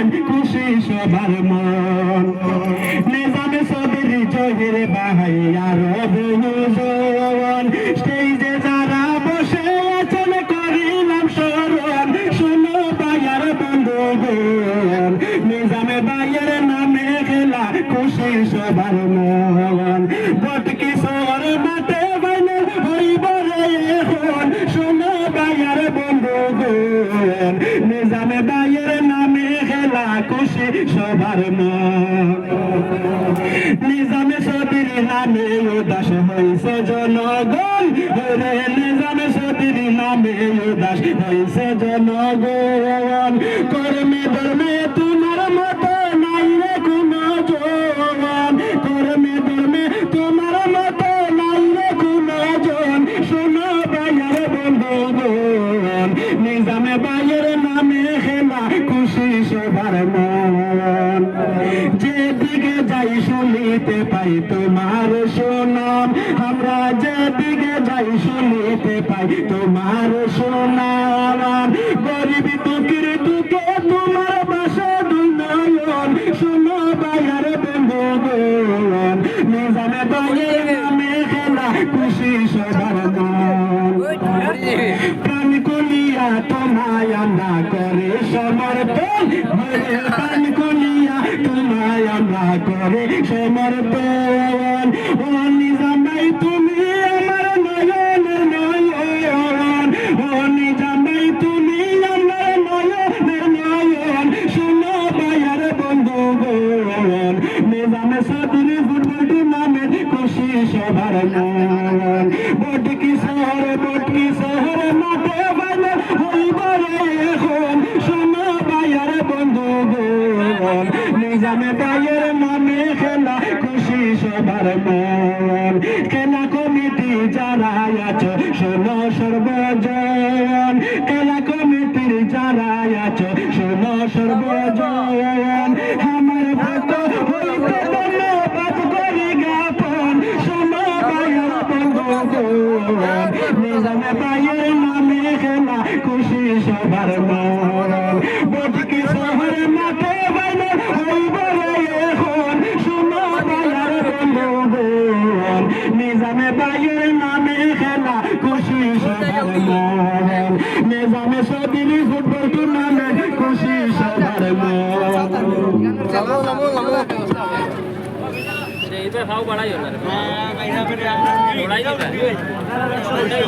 নামে খুশি সবার মন নিজামে সবির জহির ভাই আর অভিযোজন সেই যে যারা বসে আছেন করিলাম স্মরণ শোনো ভাইয়ার বন্ধুগণ নিজামে ভাইয়ের নামে খেলা খুশি সবার মন বটকি শহর মাঠে বাইলে হইব রে এখন শোনো ভাইয়ার বন্ধুগণ নিজামে ভাইয়ের নামে খেলা খুশি সবার মন নিজামে সবির নামে উদাস হইছে জনগণ রে নিজামে সবির নামে উদাস হইছে জনগণ কর্মে ধর্মে তোমার মতো নাই রে কোনো জন কর্মে ধর্মে তোমার মতো নাই রে কোনো জন শোনো ভাইয়ের বন্ধুগণ নিজামে ভাইয়ের নামে খেলা খুশি সবার মন যেদিকে যাই শুনিতে পাই তোমার সুনাম আমরা যেদিকে যাই শুনিতে পাই তোমার সুনাম গরিব দুঃখের দুঃখে তোমার বাসা দুই নয়ন শোনো ভাইয়ার বন্ধুগণ নিজামে ভাইয়ের নামে খেলা খুশি সবার মন প্রাণ কলিয়া তোমায় আমরা করে সমর্পণ প্রাণ কলিয়া তোমায় আমরা করে সমর্পণ ও নিজাম ভাই তুমি আমার নয়নের নয়ন ও নিজাম ভাই তুমি আমার নয়নের নয়ন শোনো ভাইয়ার বন্ধুগণ নিজামে সবির ফুটবল টুর্নামেন্ট খুশি সবার মন বটকি শহর মাঠে বাইলে হইব রে এখন শোনো ভাইয়ার বন্ধুগণ নিজামে ভাইয়ের নামে খেলা খুশি সবার মন খেলা কমিটি যারা আছো শোনো সর্বজন খেলা কমিটির যারা আছো শোনো সর্বজন আমার ভক্ত হইতে ধন্যবাদ করি জ্ঞাপন শোনো ভাইয়ের বন্ধুগণ নিজামে ভাইয়ের নামে খেলা খুশি সবার মন বটকি শহর মাঠে বাইলে হইব রে এখন শোনো ভাইয়ার বন্ধুগণ নিজামে ভাইয়ের নামে খেলা খুশি সবার মন নিজামে সবির ফুটবল টুর্নামেন্ট খুশি সবার মন